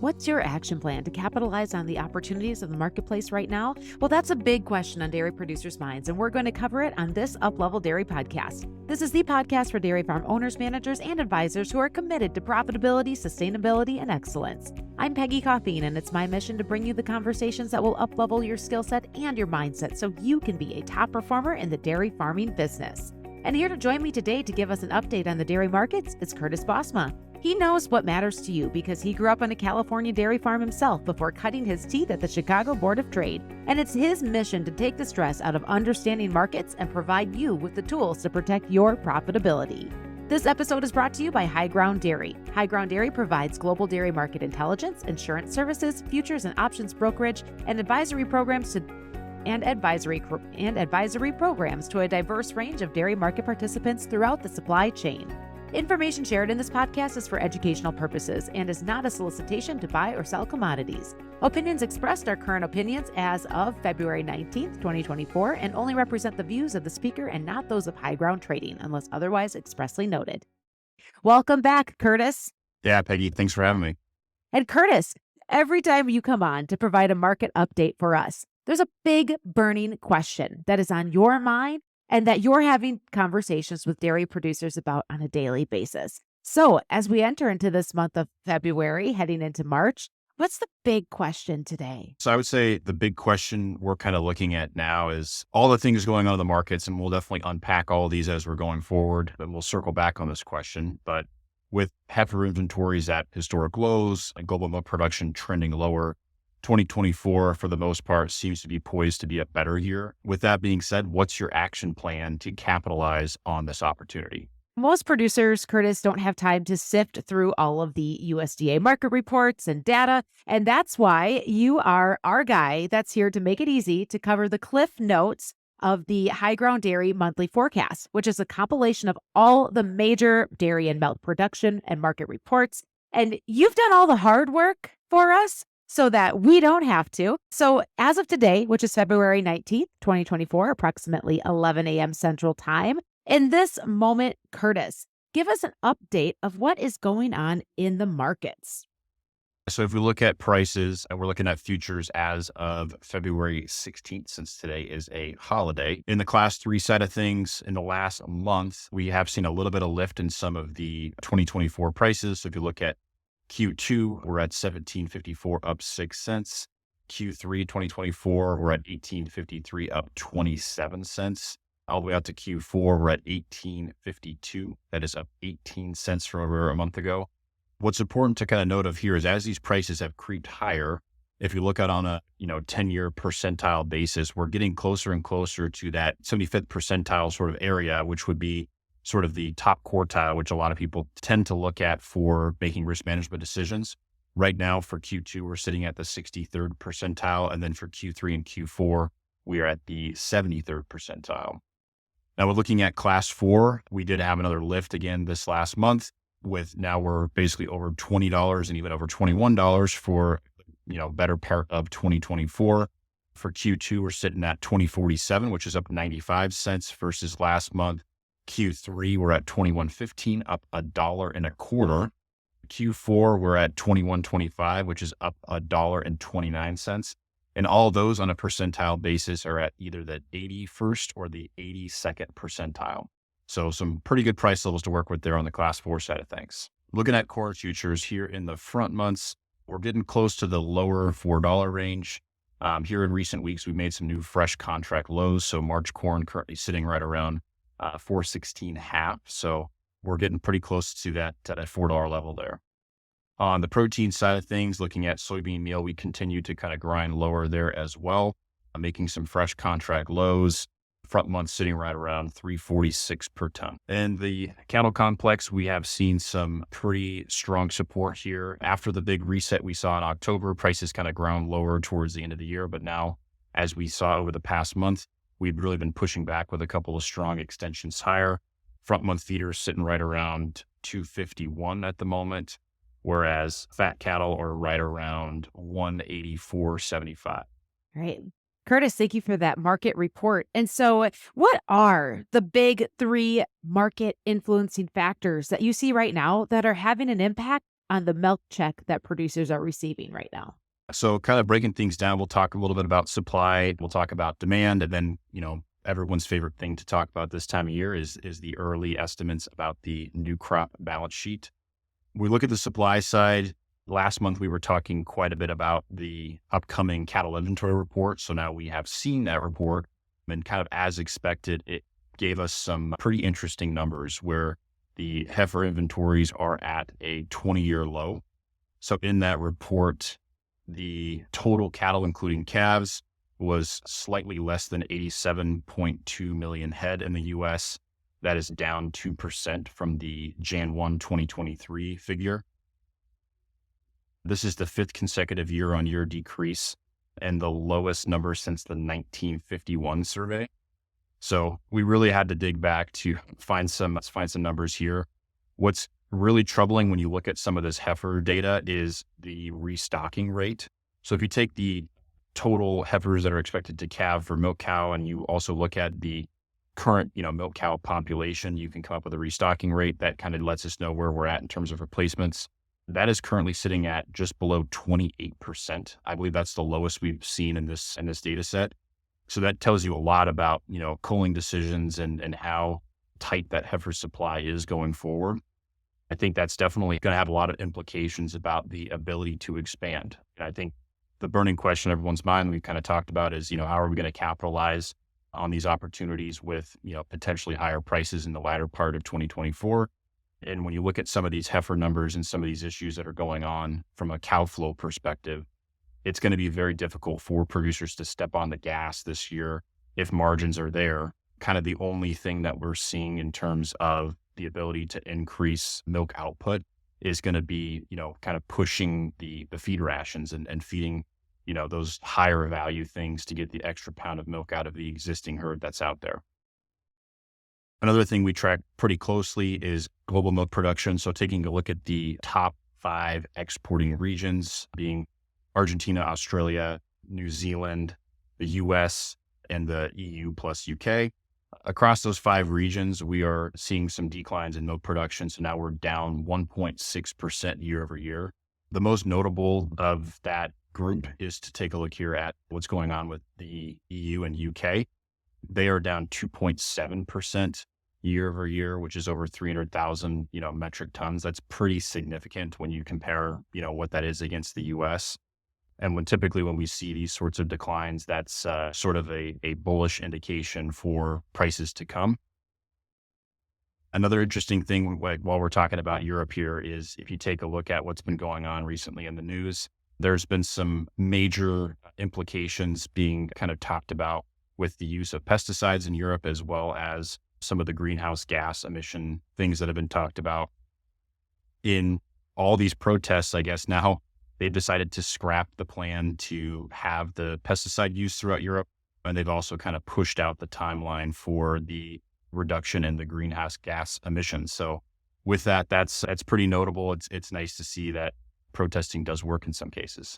what's your action plan to capitalize on the opportunities of the marketplace right now? Well, that's a big question on dairy producers' minds, and we're going to cover it on this Up-Level Dairy podcast. This is the podcast for dairy farm owners, managers, and advisors who are committed to profitability, sustainability, and excellence. I'm Peggy Coffeen, and it's my mission to bring you the conversations that will up-level your skill set and your mindset so you can be a top performer in the dairy farming business. And here to join me today to give us an update on the dairy markets is Curtis Bosma. He knows what matters to you because he grew up on a California dairy farm himself before cutting his teeth at the Chicago Board of Trade. And it's his mission to take the stress out of understanding markets and provide you with the tools to protect your profitability. This episode is brought to you by HighGround Dairy. HighGround Dairy provides global dairy market intelligence, insurance services, futures and options brokerage, and advisory programs to a diverse range of dairy market participants throughout the supply chain. Information shared in this podcast is for educational purposes and is not a solicitation to buy or sell commodities. Opinions expressed are current opinions as of February 19th, 2024, and only represent the views of the speaker and not those of HighGround Trading, unless otherwise expressly noted. Welcome back, Curtis. Yeah, Peggy, thanks for having me. And Curtis, every time you come on to provide a market update for us, there's a big burning question that is on your mind and that you're having conversations with dairy producers about on a daily basis. So as we enter into this month of February, heading into March, what's the big question today? So I would say the big question we're kind of looking at now is all the things going on in the markets, and we'll definitely unpack all of these as we're going forward, and we'll circle back on this question. But with heifer inventories at historic lows and global milk production trending lower, 2024, for the most part, seems to be poised to be a better year. With that being said, what's your action plan to capitalize on this opportunity? Most producers, Curtis, don't have time to sift through all of the USDA market reports and data, and that's why you are our guy that's here to make it easy to cover the cliff notes of the HighGround Dairy Monthly Forecast, which is a compilation of all the major dairy and milk production and market reports. And you've done all the hard work for us so that we don't have to. So as of today, which is February 19th, 2024, approximately 11 a.m. Central Time, in this moment, Curtis, give us an update of what is going on in the markets. So if we look at prices, and we're looking at futures as of February 16th, since today is a holiday. In the class 3 side of things, in the last month, we have seen a little bit of lift in some of the 2024 prices. So if you look at Q2, we're at $17.54, up 6 cents. Q3 2024, we're at $18.53, up 27 cents. All the way out to Q4, we're at $18.52. That is up 18 cents from over a month ago. What's important to kind of note of here is as these prices have creeped higher, if you look at on a 10-year percentile basis, we're getting closer and closer to that 75th percentile sort of area, which would be sort of the top quartile, which a lot of people tend to look at for making risk management decisions. Right now for Q2, we're sitting at the 63rd percentile. And then for Q3 and Q4, we are at the 73rd percentile. Now we're looking at class 4. We did have another lift again this last month with now we're basically over $20 and even over $21 for, better part of 2024. For Q2, we're sitting at $20.47, which is up 95 cents versus last month. Q3, we're at $21.15, up $1.25. Q4, we're at $21.25, which is up $1.29. And all those on a percentile basis are at either the 81st or the 82nd percentile. So some pretty good price levels to work with there on the class 4 side of things. Looking at corn futures here in the front months, we're getting close to the lower $4 range. Here in recent weeks, we made some new fresh contract lows. So March corn currently sitting right around 416.5. So we're getting pretty close to that $4 level there. On the protein side of things, looking at soybean meal, we continue to kind of grind lower there as well, making some fresh contract lows. Front month sitting right around 346 per ton. In the cattle complex, we have seen some pretty strong support here. After the big reset we saw in October, prices kind of ground lower towards the end of the year. But now, as we saw over the past month, we've really been pushing back with a couple of strong extensions higher. Front month feeders sitting right around 251 at the moment, whereas fat cattle are right around 184.75. All right. Curtis, thank you for that market report. And so what are the big 3 market influencing factors that you see right now that are having an impact on the milk check that producers are receiving right now? So kind of breaking things down, we'll talk a little bit about supply, we'll talk about demand, and then, everyone's favorite thing to talk about this time of year is the early estimates about the new crop balance sheet. We look at the supply side. Last month, we were talking quite a bit about the upcoming cattle inventory report. So now we have seen that report, and kind of as expected, it gave us some pretty interesting numbers where the heifer inventories are at a 20-year low. So in that report, the total cattle, including calves, was slightly less than 87.2 million head in the U.S. That is down 2% from the Jan 1, 2023 figure. This is the fifth consecutive year-on-year decrease and the lowest number since the 1951 survey. So we really had to dig back to find some numbers here. What's really troubling when you look at some of this heifer data is the restocking rate. So if you take the total heifers that are expected to calve for milk cow, and you also look at the current, milk cow population, you can come up with a restocking rate that kind of lets us know where we're at in terms of replacements. That is currently sitting at just below 28%. I believe that's the lowest we've seen in this data set. So that tells you a lot about, culling decisions and how tight that heifer supply is going forward. I think that's definitely going to have a lot of implications about the ability to expand. And I think the burning question in everyone's mind we kind of talked about is, how are we going to capitalize on these opportunities with, potentially higher prices in the latter part of 2024. And when you look at some of these heifer numbers and some of these issues that are going on from a cow flow perspective, it's going to be very difficult for producers to step on the gas this year if margins are there. Kind of the only thing that we're seeing in terms of the ability to increase milk output is going to be, kind of pushing the feed rations and feeding, those higher value things to get the extra pound of milk out of the existing herd that's out there. Another thing we track pretty closely is global milk production. So taking a look at the top 5 exporting regions being Argentina, Australia, New Zealand, the US, and the EU plus UK. Across those 5 regions, we are seeing some declines in milk production. So now we're down 1.6% year over year. The most notable of that group is to take a look here at what's going on with the EU and UK. They are down 2.7% year over year, which is over 300,000, metric tons. That's pretty significant when you compare, what that is against the US. And typically when we see these sorts of declines, that's sort of a bullish indication for prices to come. Another interesting thing while we're talking about Europe here is if you take a look at what's been going on recently in the news, there's been some major implications being kind of talked about with the use of pesticides in Europe, as well as some of the greenhouse gas emission things that have been talked about. In all these protests, I guess now they've decided to scrap the plan to have the pesticide use throughout Europe. And they've also kind of pushed out the timeline for the reduction in the greenhouse gas emissions. So with that, that's pretty notable. It's nice to see that protesting does work in some cases.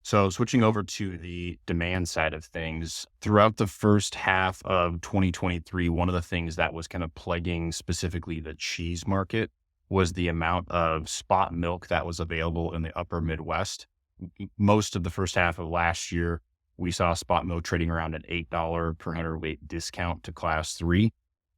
So switching over to the demand side of things, throughout the first half of 2023, one of the things that was kind of plaguing specifically the cheese market was the amount of spot milk that was available in the upper Midwest. Most of the first half of last year, we saw spot milk trading around an $8 per hundredweight discount to class 3.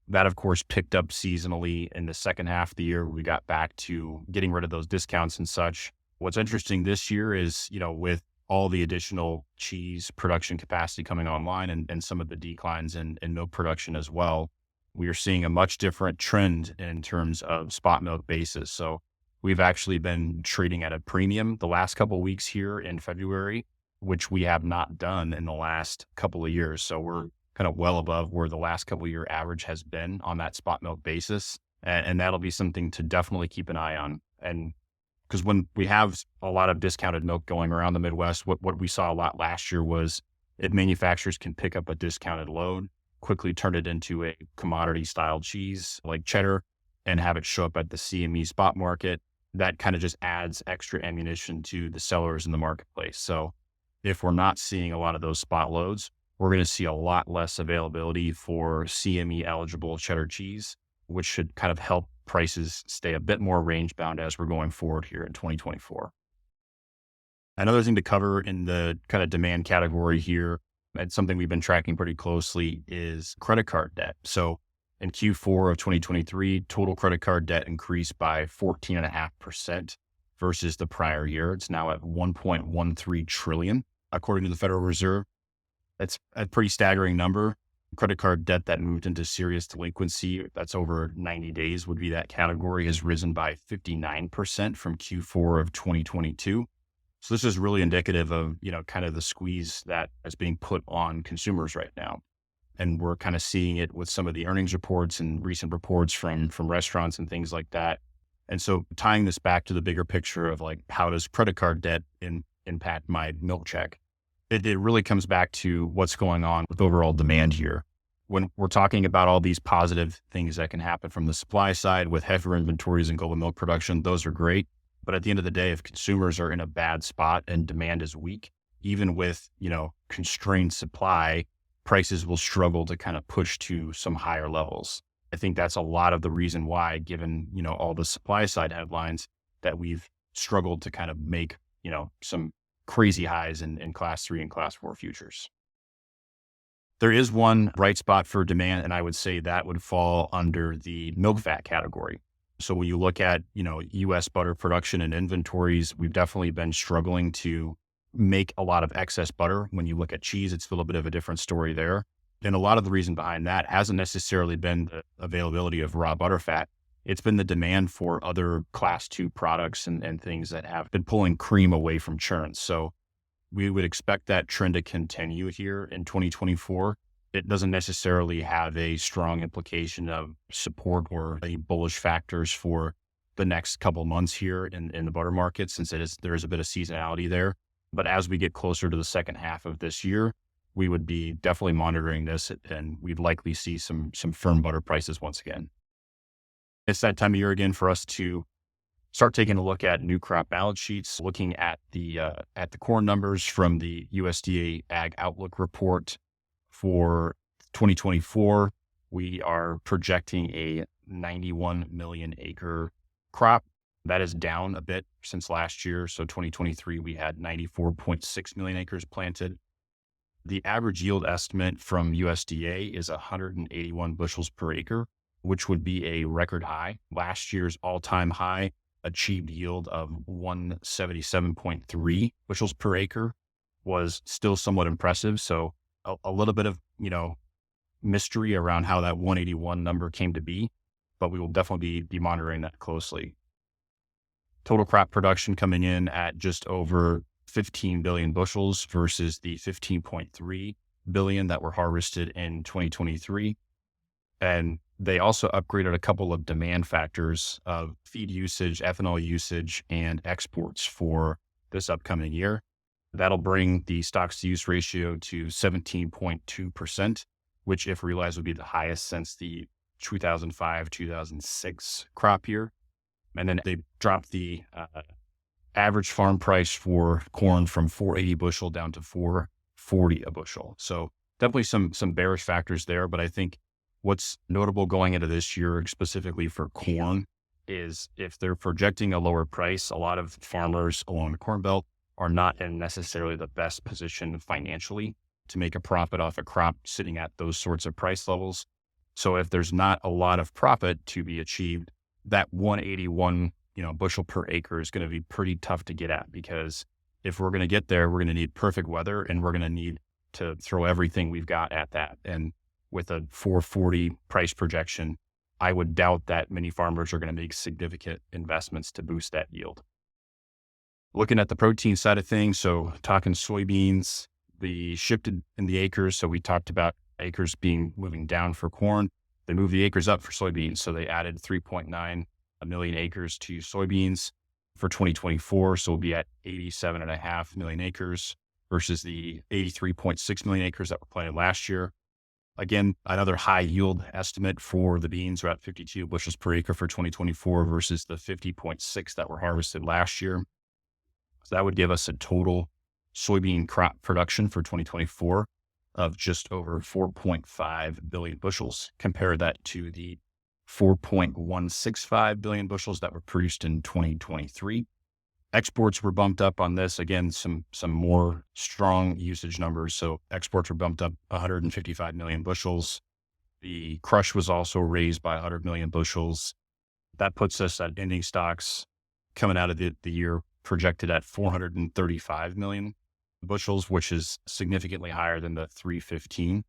That, of course, picked up seasonally in the second half of the year. We got back to getting rid of those discounts and such. What's interesting this year is, with all the additional cheese production capacity coming online and some of the declines in milk production as well, we are seeing a much different trend in terms of spot milk basis. So we've actually been trading at a premium the last couple of weeks here in February, which we have not done in the last couple of years. So we're kind of well above where the last couple of year average has been on that spot milk basis. And that'll be something to definitely keep an eye on. And because when we have a lot of discounted milk going around the Midwest, what we saw a lot last year was if manufacturers can pick up a discounted load, quickly turn it into a commodity style cheese like cheddar and have it show up at the CME spot market, that kind of just adds extra ammunition to the sellers in the marketplace. So if we're not seeing a lot of those spot loads, we're going to see a lot less availability for CME eligible cheddar cheese, which should kind of help prices stay a bit more range bound as we're going forward here in 2024. Another thing to cover in the kind of demand category here, and something we've been tracking pretty closely, is credit card debt. So in Q4 of 2023, total credit card debt increased by 14.5% versus the prior year. It's now at 1.13 trillion, according to the Federal Reserve. That's a pretty staggering number. Credit card debt that moved into serious delinquency, that's over 90 days, would be that category, has risen by 59% from Q4 of 2022. So this is really indicative of, kind of the squeeze that is being put on consumers right now. And we're kind of seeing it with some of the earnings reports and recent reports from restaurants and things like that. And so tying this back to the bigger picture of like, how does credit card debt impact my milk check? It really comes back to what's going on with overall demand here. When we're talking about all these positive things that can happen from the supply side with heifer inventories and global milk production, those are great. But at the end of the day, if consumers are in a bad spot and demand is weak, even with, constrained supply, prices will struggle to kind of push to some higher levels. I think that's a lot of the reason why, given, all the supply side headlines, that we've struggled to kind of make, some crazy highs in class 3 and class 4 futures. There is one bright spot for demand, and I would say that would fall under the milk fat category. So when you look at, U.S. butter production and inventories, we've definitely been struggling to make a lot of excess butter. When you look at cheese, it's a little bit of a different story there. And a lot of the reason behind that hasn't necessarily been the availability of raw butter fat. It's been the demand for other class 2 products and things that have been pulling cream away from churn. So we would expect that trend to continue here in 2024. It doesn't necessarily have a strong implication of support or any bullish factors for the next couple of months here in the butter market, since there is a bit of seasonality there. But as we get closer to the second half of this year, we would be definitely monitoring this, and we'd likely see some firm butter prices once again. It's that time of year again for us to start taking a look at new crop balance sheets, looking at the corn numbers from the USDA Ag Outlook report for 2024. We are projecting a 91 million acre crop. That is down a bit since last year. So 2023, we had 94.6 million acres planted. The average yield estimate from USDA is 181 bushels per acre, which would be a record high. Last year's all-time high achieved yield of 177.3 bushels per acre was still somewhat impressive. So a little bit of, mystery around how that 181 number came to be, but we will definitely be monitoring that closely. Total crop production coming in at just over 15 billion bushels versus the 15.3 billion that were harvested in 2023. And they also upgraded a couple of demand factors of feed usage, ethanol usage, and exports for this upcoming year. That'll bring the stocks to use ratio to 17.2%, which, if realized, would be the highest since the 2005-2006 crop year. And then they dropped the average farm price for corn from $4.80 bushel down to $4.40 a bushel. So definitely some bearish factors there. But I think what's notable going into this year, specifically for corn, is if they're projecting a lower price, a lot of farmers along the Corn Belt are not in necessarily the best position financially to make a profit off a crop sitting at those sorts of price levels. So if there's not a lot of profit to be achieved, that 181 bushel per acre is going to be pretty tough to get at, because if we're going to get there, we're going to need perfect weather, and we're going to need to throw everything we've got at that. And with a 440 price projection, I would doubt that many farmers are going to make significant investments to boost that yield. Looking at the protein side of things, so talking soybeans, the shifted in the acres. So we talked about acres moving down for corn. They moved the acres up for soybeans. So they added 3.9 million acres to soybeans for 2024. So we'll be at 87.5 million acres versus the 83.6 million acres that were planted last year. Again, another high yield estimate for the beans are at 52 bushels per acre for 2024 versus the 50.6 that were harvested last year. So that would give us a total soybean crop production for 2024 of just over 4.5 billion bushels. Compare that to the 4.165 billion bushels that were produced in 2023. Exports were bumped up on this. Again, some more strong usage numbers. So exports were bumped up 155 million bushels. The crush was also raised by 100 million bushels. That puts us at ending stocks coming out of the year projected at 435 million bushels, which is significantly higher than the 315.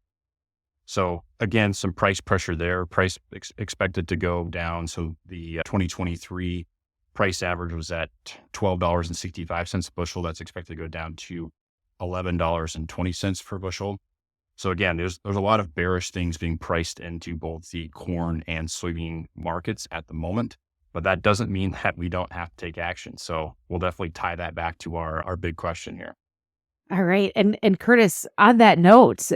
So again, some price pressure there. Price expected to go down. So the 2023 price average was at $12.65 a bushel. That's expected to go down to $11.20 per bushel. So again, there's a lot of bearish things being priced into both the corn and soybean markets at the moment, but that doesn't mean that we don't have to take action. So we'll definitely tie that back to our big question here. All right. And Curtis, on that note,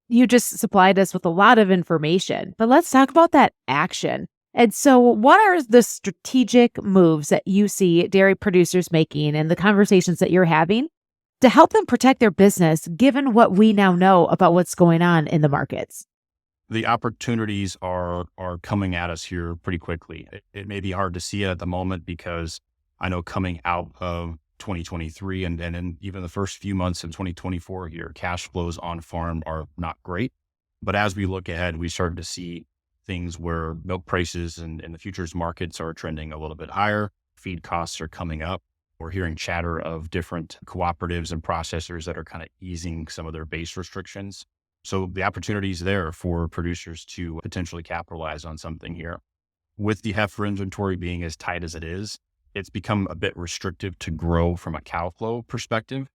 you just supplied us with a lot of information, but let's talk about that action. And so what are the strategic moves that you see dairy producers making and the conversations that you're having to help them protect their business, given what we now know about what's going on in the markets? The opportunities are coming at us here pretty quickly. It may be hard to see it at the moment because I know coming out of 2023 and in even the first few months of 2024 here, cash flows on farm are not great. But as we look ahead, we started to see things where milk prices and the futures markets are trending a little bit higher. Feed costs are coming up. We're hearing chatter of different cooperatives and processors that are kind of easing some of their base restrictions. So the opportunity is there for producers to potentially capitalize on something here. With the heifer inventory being as tight as it is, it's become a bit restrictive to grow from a cow flow perspective.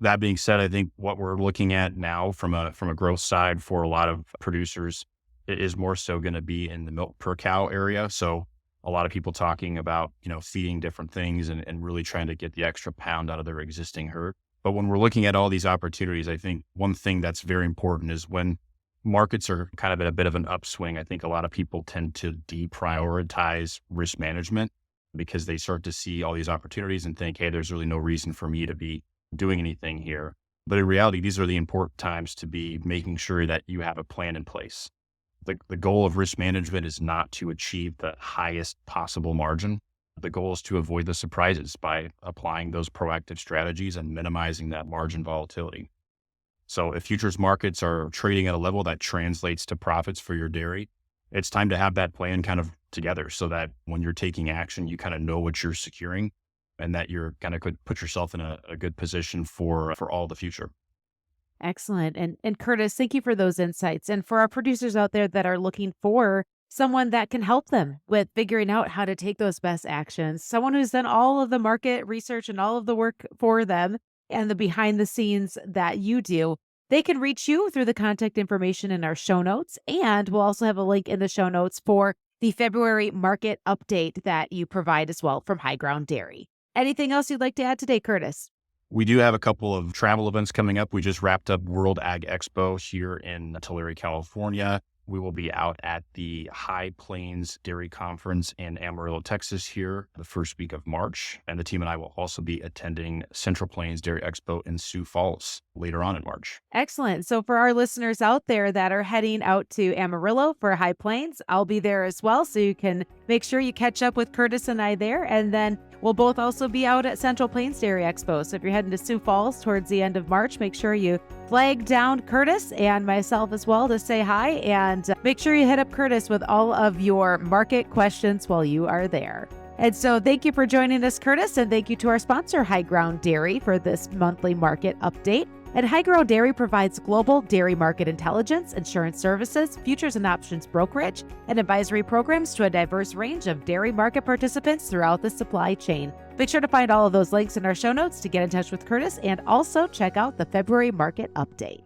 That being said, I think what we're looking at now from a growth side for a lot of producers is more so going to be in the milk per cow area. So a lot of people talking about, feeding different things and really trying to get the extra pound out of their existing herd. But when we're looking at all these opportunities, I think one thing that's very important is when markets are kind of at a bit of an upswing, I think a lot of people tend to deprioritize risk management because they start to see all these opportunities and think, hey, there's really no reason for me to be doing anything here. But in reality, these are the important times to be making sure that you have a plan in place. The goal of risk management is not to achieve the highest possible margin. The goal is to avoid the surprises by applying those proactive strategies and minimizing that margin volatility. So if futures markets are trading at a level that translates to profits for your dairy, it's time to have that plan kind of together so that when you're taking action, you kind of know what you're securing and that you're kind of could put yourself in a good position for all the future. Excellent. And Curtis, thank you for those insights. And for our producers out there that are looking for someone that can help them with figuring out how to take those best actions, someone who's done all of the market research and all of the work for them and the behind the scenes that you do, they can reach you through the contact information in our show notes. And we'll also have a link in the show notes for the February market update that you provide as well from HighGround Dairy. Anything else you'd like to add today, Curtis? We do have a couple of travel events coming up. We just wrapped up World Ag Expo here in Tulare, California. We will be out at the High Plains Dairy Conference in Amarillo, Texas here the first week of March. And the team and I will also be attending Central Plains Dairy Expo in Sioux Falls later on in March. Excellent. So for our listeners out there that are heading out to Amarillo for High Plains, I'll be there as well. So you can make sure you catch up with Curtis and I there. And then we'll both also be out at Central Plains Dairy Expo. So if you're heading to Sioux Falls towards the end of March, make sure you flag down Curtis and myself as well to say hi. And make sure you hit up Curtis with all of your market questions while you are there. And so thank you for joining us, Curtis. And thank you to our sponsor, HighGround Dairy, for this monthly market update. And HighGround Dairy provides global dairy market intelligence, insurance services, futures and options brokerage, and advisory programs to a diverse range of dairy market participants throughout the supply chain. Make sure to find all of those links in our show notes to get in touch with Curtis and also check out the February market update.